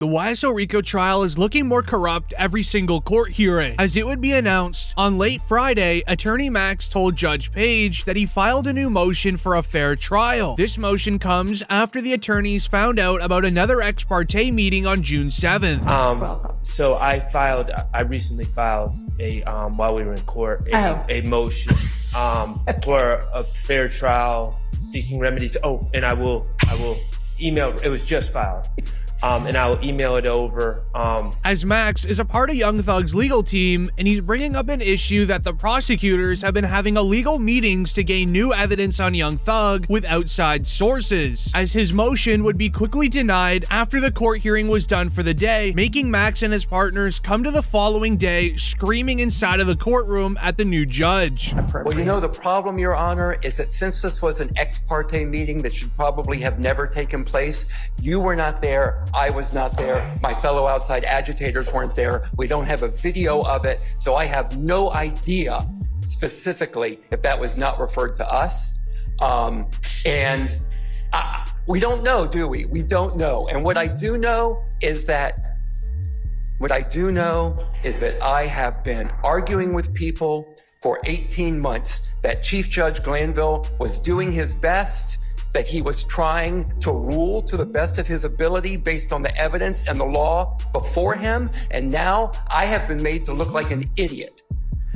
The YSL RICO trial is looking more corrupt every single court hearing. As it would be announced, on late Friday, Attorney Max told Judge Page that he filed a new motion for a fair trial. This motion comes after the attorneys found out about another ex parte meeting on June 7th. So I recently filed while we were in court, a motion for a fair trial seeking remedies. Oh, and I will email, it was just filed. And I will email it over. As Max is a part of Young Thug's legal team, and he's bringing up an issue that the prosecutors have been having illegal meetings to gain new evidence on Young Thug with outside sources, as his motion would be quickly denied after the court hearing was done for the day, making Max and his partners come to the following day screaming inside of the courtroom at the new judge. Well, you know, the problem, Your Honor, is that since this was an ex parte meeting that should probably have never taken place, you were not there. I was not there. My fellow outside agitators weren't there. We don't have a video of it. So I have no idea specifically if that was not referred to us. We don't know, do we? We don't know. And what I do know is that I have been arguing with people for 18 months that Chief Judge Glanville was doing his best, that he was trying to rule to the best of his ability based on the evidence and the law before him. And now I have been made to look like an idiot.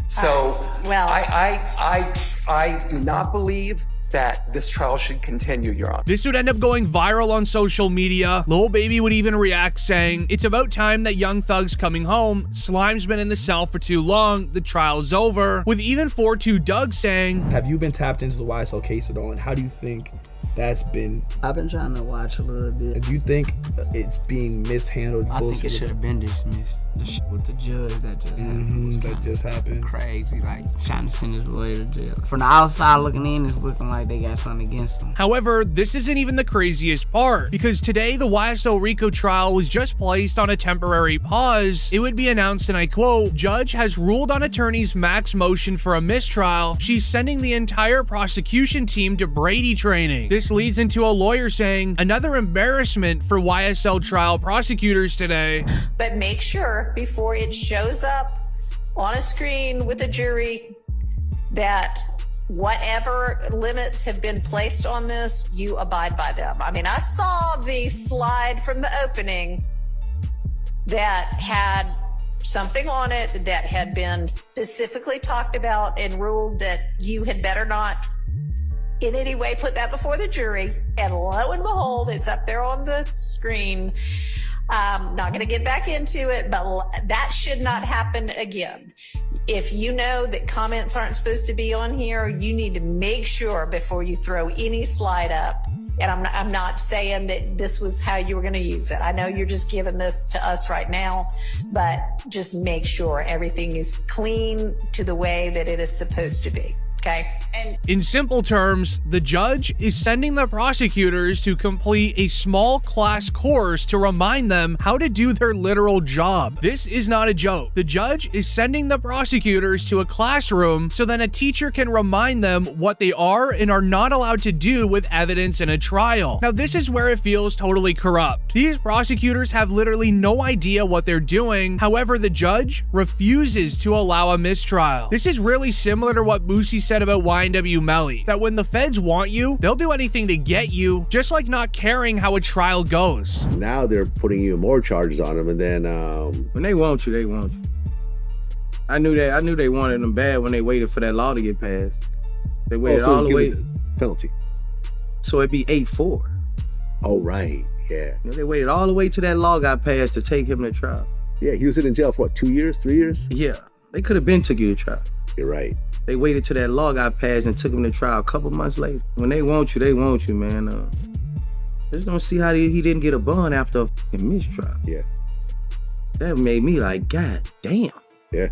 So I do not believe that this trial should continue, Your Honor. This would end up going viral on social media. Lil Baby would even react saying, "It's about time that Young Thug's coming home. Slime's been in the cell for too long. The trial's over." With even 4-2 Doug saying, "Have you been tapped into the YSL case at all? And how do you think that's been?" I've been trying to watch a little bit. Do you think it's being mishandled? I think it should have been dismissed. The shit with the judge that just happened. That just happened. Crazy, like trying to send his lawyer to jail. From the outside looking in, it's looking like they got something against him. However, this isn't even the craziest part, because today the YSL RICO trial was just placed on a temporary pause. It would be announced, and I quote, "Judge has ruled on attorney's Max motion for a mistrial. She's sending the entire prosecution team to Brady training." This leads into a lawyer saying, "Another embarrassment for YSL trial prosecutors today." But make sure before it shows up on a screen with a jury that whatever limits have been placed on this, you abide by them. I mean, I saw the slide from the opening that had something on it that had been specifically talked about and ruled that you had better not in any way put that before the jury. And lo and behold, it's up there on the screen. Not going to get back into it, but that should not happen again. If you know that comments aren't supposed to be on here, you need to make sure before you throw any slide up. And I'm not saying that this was how you were going to use it. I know you're just giving this to us right now, but just make sure everything is clean to the way that it is supposed to be. Okay. And in simple terms, the judge is sending the prosecutors to complete a small class course to remind them how to do their literal job. This is not a joke. The judge is sending the prosecutors to a classroom so then a teacher can remind them what they are and are not allowed to do with evidence in a trial. Now, this is where it feels totally corrupt. These prosecutors have literally no idea what they're doing. However, the judge refuses to allow a mistrial. This is really similar to what Boosie said about YNW Melly, that when the feds want you, they'll do anything to get you, just like not caring how a trial goes. Now they're putting even more charges on them, and then when they want you, they want you. I knew they wanted them bad when they waited for that law to get passed. They waited all the way. Penalty. So it'd be 8-4. Oh, right. Yeah. You know, they waited all the way till that law got passed to take him to trial. Yeah, he was in jail for what, 2 years, 3 years? Yeah, they could have been took you to trial. You're right. They waited till that law got passed and took him to trial a couple months later. When they want you, man. Just don't see how he didn't get a bond after a fucking mistrial. Yeah. That made me like, God damn. Yeah.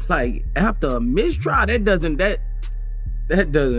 Like, after a mistrial, that doesn't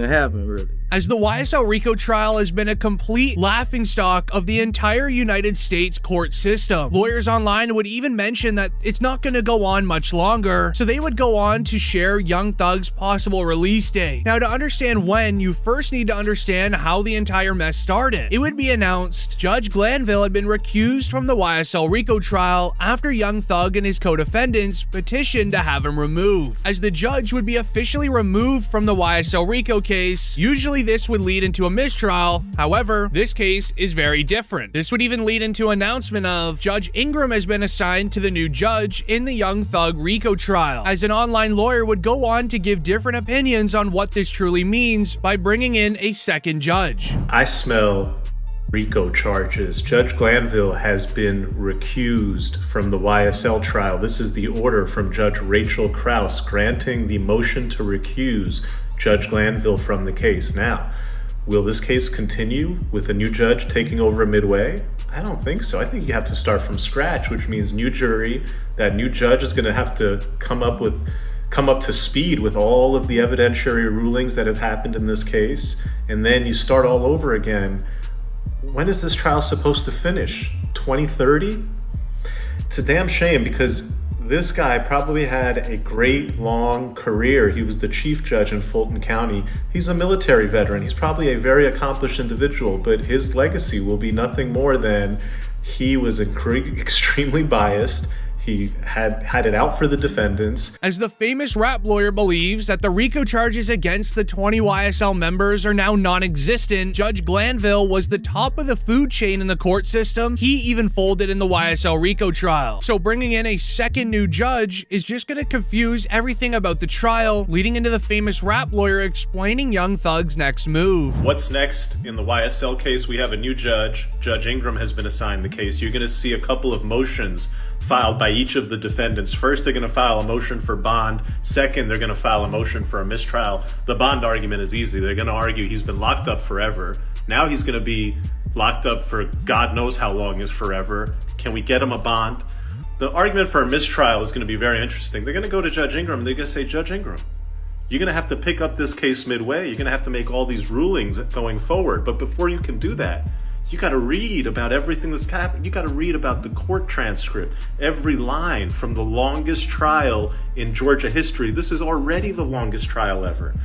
happen, really. as the YSL RICO trial has been a complete laughingstock of the entire United States court system. Lawyers online would even mention that it's not going to go on much longer, so they would go on to share Young Thug's possible release date. Now, to understand when, you first need to understand how the entire mess started. It would be announced Judge Glanville had been recused from the YSL RICO trial after Young Thug and his co-defendants petitioned to have him removed. As the judge would be officially removed from the YSL RICO case, usually this would lead into a mistrial. However, this case is very different. This would even lead into an announcement of Judge Ingram has been assigned to the new judge in the Young Thug RICO trial, as an online lawyer would go on to give different opinions on what this truly means by bringing in a second judge. I smell RICO charges. Judge Glanville has been recused from the YSL trial. This is the order from Judge Rachel Krause granting the motion to recuse Judge Glanville from the case. Now, will this case continue with a new judge taking over midway? I don't think so. I think you have to start from scratch, which means new jury. That new judge is going to have to come up to speed with all of the evidentiary rulings that have happened in this case, and then you start all over again. When is this trial supposed to finish? 2030? It's a damn shame, because this guy probably had a great long career. He was the chief judge in Fulton County. He's a military veteran. He's probably a very accomplished individual, but his legacy will be nothing more than he was extremely biased. He had it out for the defendants. As the famous rap lawyer believes that the RICO charges against the 20 YSL members are now non-existent, Judge Glanville was the top of the food chain in the court system. He even folded in the YSL RICO trial. So bringing in a second new judge is just going to confuse everything about the trial, leading into the famous rap lawyer explaining Young Thug's next move. What's next in the YSL case? We have a new judge. Judge Ingram has been assigned the case. You're going to see a couple of motions filed by each of the defendants. First, they're going to file a motion for bond. Second, they're going to file a motion for a mistrial. The bond argument is easy. They're going to argue he's been locked up forever. Now he's going to be locked up for God knows how long is forever. Can we get him a bond? The argument for a mistrial is going to be very interesting. They're going to go to Judge Ingram and they're going to say, Judge Ingram, you're going to have to pick up this case midway. You're going to have to make all these rulings going forward. But before you can do that, you got to read about everything that's happened. You got to read about the court transcript, every line from the longest trial in Georgia history. This is already the longest trial ever.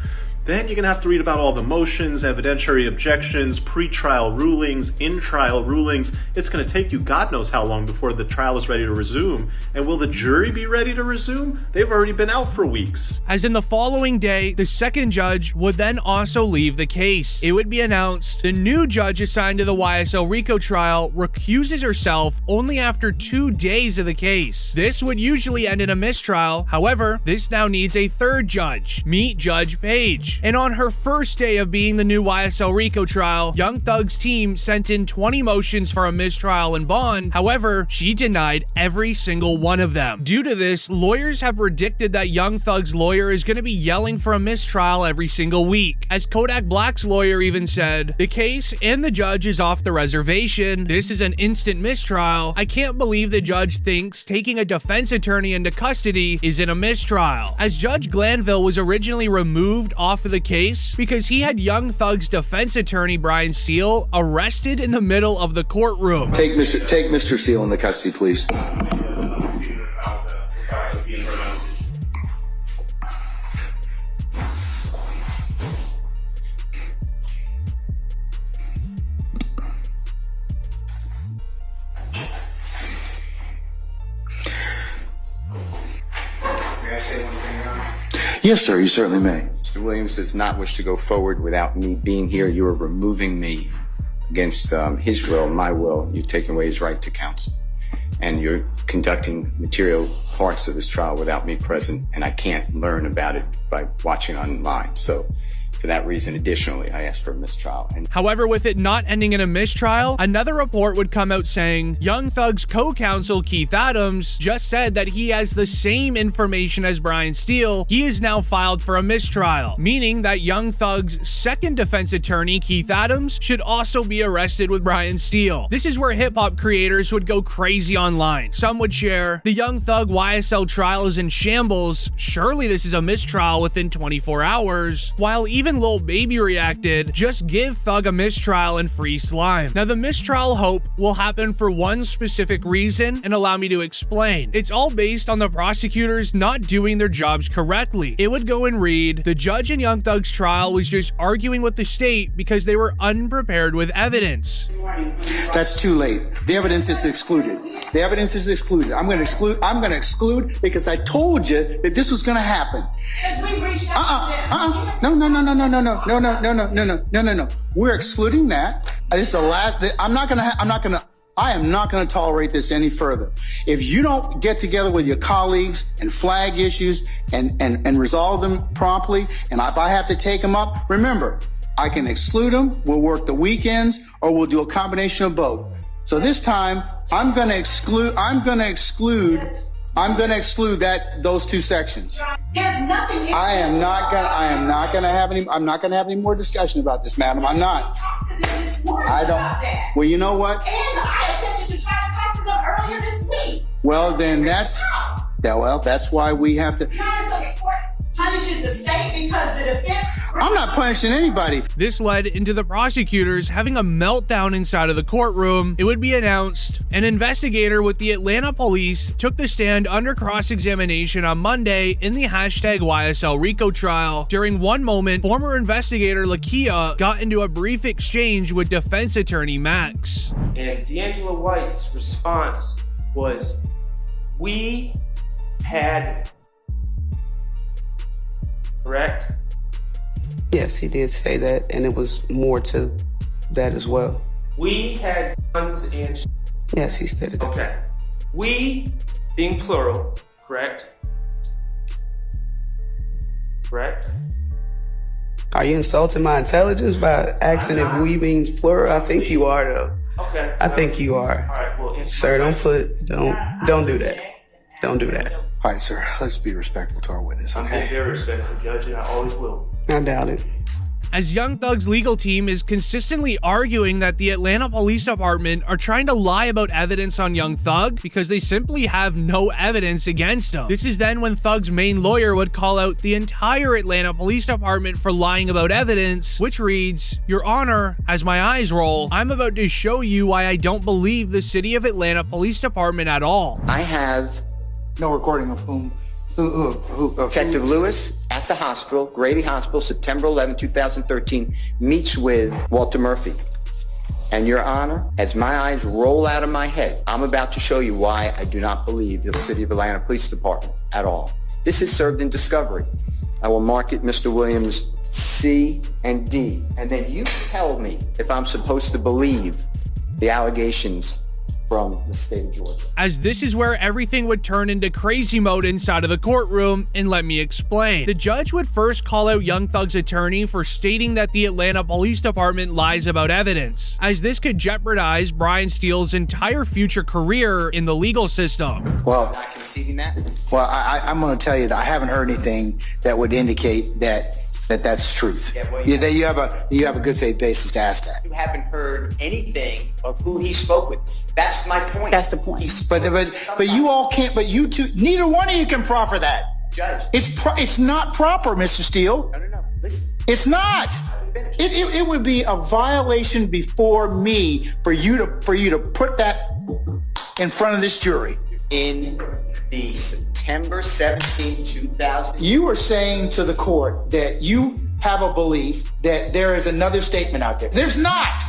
Then you're going to have to read about all the motions, evidentiary objections, pre-trial rulings, in-trial rulings. It's going to take you God knows how long before the trial is ready to resume. And will the jury be ready to resume? They've already been out for weeks. As in the following day, the second judge would then also leave the case. It would be announced the new judge assigned to the YSL RICO trial recuses herself only after 2 days of the case. This would usually end in a mistrial. However, this now needs a third judge. Meet Judge Page. And on her first day of being the new YSL RICO trial, Young Thug's team sent in 20 motions for a mistrial and bond. However, she denied every single one of them. Due to this, lawyers have predicted that Young Thug's lawyer is going to be yelling for a mistrial every single week. As Kodak Black's lawyer even said, the case and the judge is off the reservation. This is an instant mistrial. I can't believe the judge thinks taking a defense attorney into custody is in a mistrial. As Judge Glanville was originally removed off of the case because he had Young Thug's defense attorney Brian Steele arrested in the middle of the courtroom. Take Mr. Steele into custody, please. May I say one thing now? Yes, sir, you certainly may. Mr. Williams does not wish to go forward without me being here. You are removing me against his will, my will. You're taking away his right to counsel. And you're conducting material parts of this trial without me present, and I can't learn about it by watching online. So for that reason, additionally, I asked for a mistrial. However, with it not ending in a mistrial, another report would come out saying Young Thug's co-counsel Keith Adams just said that he has the same information as Brian Steele. He is now filed for a mistrial, meaning that Young Thug's second defense attorney, Keith Adams, should also be arrested with Brian Steele. This is where hip-hop creators would go crazy online. Some would share, the Young Thug YSL trial is in shambles. Surely this is a mistrial within 24 hours. While even even Lil Baby reacted, "Just give Thug a mistrial and free Slime." Now, the mistrial hope will happen for one specific reason, and allow me to explain. It's all based on the prosecutors not doing their jobs correctly. It would go and read, "The judge in Young Thug's trial was just arguing with the state because they were unprepared with evidence." That's too late. The evidence is excluded. The evidence is excluded. I'm going to exclude because I told you that this was going to happen. No. We're excluding that. This is the last. I am not going to tolerate this any further. If you don't get together with your colleagues and flag issues and resolve them promptly, and if I have to take them up, remember, I can exclude them. We'll work the weekends, or we'll do a combination of both. So this time, I'm going to exclude those two sections. There's nothing. I'm not going to have any more discussion about this, madam. I'm not. I don't. Well, you know what? And I attempted to try to talk to them earlier this week. Well, then that's why we have to. Punishes the state because the defense. I'm not punishing anybody. This led into the prosecutors having a meltdown inside of the courtroom. It would be announced an investigator with the Atlanta police took the stand under cross-examination on Monday in the #YSL RICO trial. During one moment, former investigator Lakia got into a brief exchange with defense attorney Max. And D'Angelo White's response was, "We had..." Correct? Yes, he did say that, and it was more to that as well. "We had guns and..." Yes, he stated that. Okay. "We," being plural, correct? Correct? Are you insulting my intelligence by asking if we means plural? I think you are, though. Okay. I think you are. All right, well, sir, don't do that. Don't do that. All right, sir. Let's be respectful to our witness, I'm okay? being very respectful, Judge, and I always will. I doubt it. As Young Thug's legal team is consistently arguing that the Atlanta Police Department are trying to lie about evidence on Young Thug because they simply have no evidence against him. This is then when Thug's main lawyer would call out the entire Atlanta Police Department for lying about evidence, which reads, "Your Honor, as my eyes roll, I'm about to show you why I don't believe the City of Atlanta Police Department at all." I have No recording of whom? Detective Lewis at the hospital, Grady Hospital, September 11, 2013, meets with Walter Murphy. And Your Honor, as my eyes roll out of my head, I'm about to show you why I do not believe the City of Atlanta Police Department at all. This is served in discovery. I will mark it Mr. Williams C and D. And then you tell me if I'm supposed to believe the allegations from the state of Georgia. As this is where everything would turn into crazy mode inside of the courtroom, and let me explain. The judge would first call out Young Thug's attorney for stating that the Atlanta Police Department lies about evidence, as this could jeopardize Brian Steele's entire future career in the legal system. Well, not conceding that? Well, I'm going to tell you that I haven't heard anything that would indicate that's truth. Yeah, well, you have a good faith basis to ask that. You haven't heard anything of who he spoke with. That's my point. That's the point. But you all can't. But you two, neither one of you can proffer that. Judge. It's not proper, Mr. Steele. No. Listen. It's not. It would be a violation before me for you to put that in front of this jury. In the September 17, 2000. You were saying to the court that you have a belief that there is another statement out there. There's not.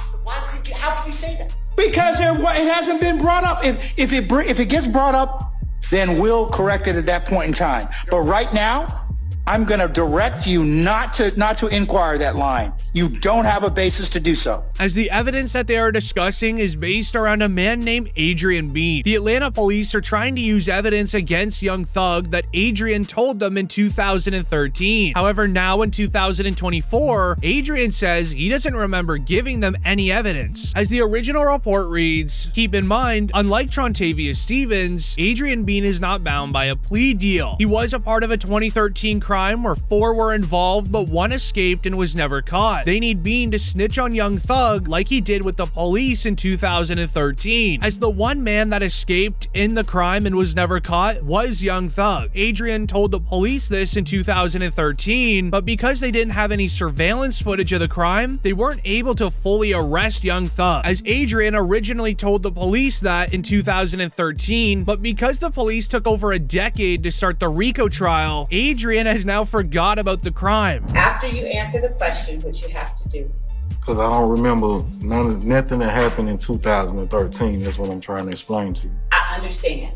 How could you say that? Because it hasn't been brought up. If it gets brought up, then we'll correct it at that point in time. But right now, I'm going to direct you not to inquire that line. You don't have a basis to do so. As the evidence that they are discussing is based around a man named Adrian Bean. The Atlanta police are trying to use evidence against Young Thug that Adrian told them in 2013. However, now in 2024, Adrian says he doesn't remember giving them any evidence. As the original report reads, keep in mind, unlike Trontavious Stevens, Adrian Bean is not bound by a plea deal. He was a part of a 2013 crime crime where 4 were involved, but 1 escaped and was never caught. They need Bean to snitch on Young Thug like he did with the police in 2013, as the one man that escaped in the crime and was never caught was Young Thug. Adrian told the police this in 2013, but because they didn't have any surveillance footage of the crime, they weren't able to fully arrest Young Thug, as Adrian originally told the police that in 2013, but because the police took over a decade to start the RICO trial, Adrian has now forgot about the crime. After you answer the question, which you have to do. Because I don't remember nothing that happened in 2013. That's what I'm trying to explain to you. I understand.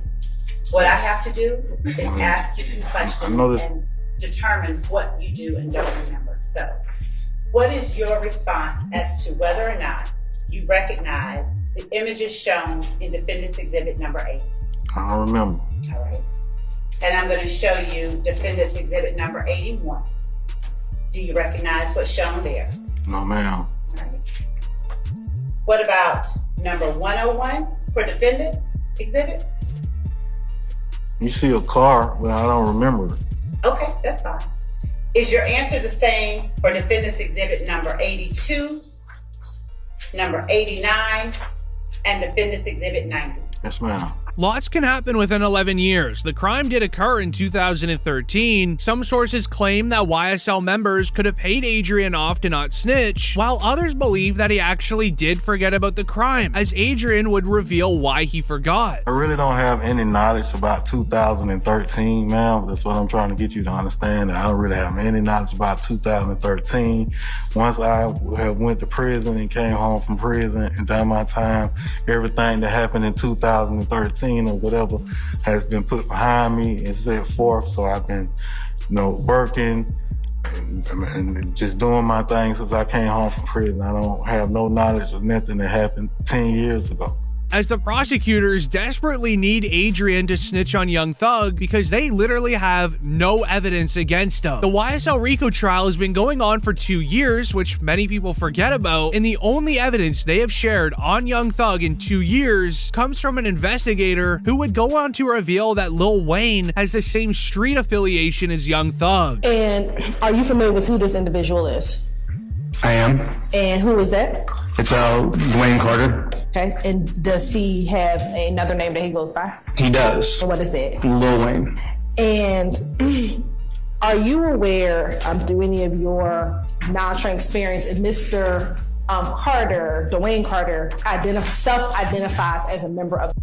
What I have to do is ask you some questions and determine what you do and don't remember. So, what is your response as to whether or not you recognize the images shown in Defendant's Exhibit number 8? I don't remember. All right. And I'm going to show you Defendant's Exhibit number 81. Do you recognize what's shown there? No, ma'am. All right. What about number 101 for Defendant Exhibits? You see a car, but I don't remember it. Okay, that's fine. Is your answer the same for Defendant's Exhibit number 82, number 89, and Defendant's Exhibit 90? Yes, ma'am. Lots can happen within 11 years. The crime did occur in 2013. Some sources claim that YSL members could have paid Adrian off to not snitch, while others believe that he actually did forget about the crime, as Adrian would reveal why he forgot. I really don't have any knowledge about 2013, ma'am. That's what I'm trying to get you to understand. I don't really have any knowledge about 2013. Once I went to prison and came home from prison and done my time, everything that happened in 2013 or whatever has been put behind me and set forth. So I've been, working and just doing my thing since I came home from prison. I don't have no knowledge of nothing that happened 10 years ago. As the prosecutors desperately need Adrian to snitch on Young Thug because they literally have no evidence against him. The YSL RICO trial has been going on for 2 years, which many people forget about, and the only evidence they have shared on Young Thug in 2 years comes from an investigator who would go on to reveal that Lil Wayne has the same street affiliation as Young Thug. And are you familiar with who this individual is? I am. And who is that? It's Dwayne Carter. Okay. And does he have another name that he goes by? He does. And what is that? Lil Wayne. And are you aware, through any of your non-trained experience, if Mr. Carter, Dwayne Carter, self-identifies as a member of?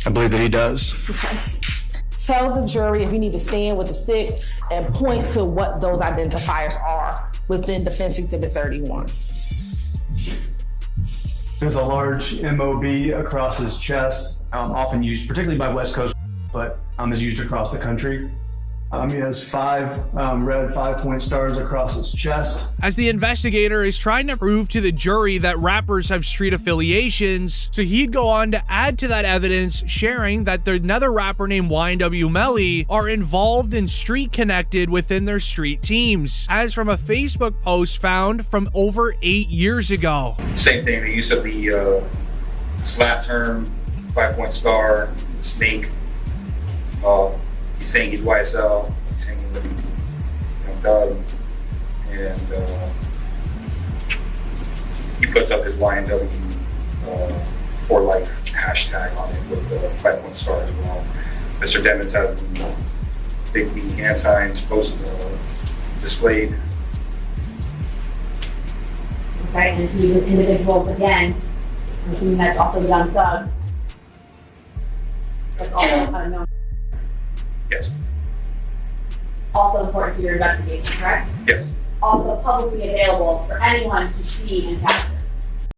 I believe that he does. Okay. Tell the jury if you need to stand with the stick and point to what those identifiers are within Defense Exhibit 31. There's a large MOB across his chest, often used particularly by West Coast, but is used across the country. He has 5 red 5-point stars across his chest. As the investigator is trying to prove to the jury that rappers have street affiliations, so he'd go on to add to that evidence, sharing that another rapper named YNW Melly are involved and street connected within their street teams, as from a Facebook post found from over 8 years ago. Same thing, the use of the slap term, 5-point star, snake. He's saying he's YSL, he's hanging with Young Thug, and he puts up his YNW for life hashtag on it with the 5-point star as well. Mr. Demons has the big B hand signs displayed. Okay, and these individuals again, I'm assuming that's also Young Thug. That's also unknown. Yes. Also important to your investigation, correct? Yes. Also publicly available for anyone to see and capture.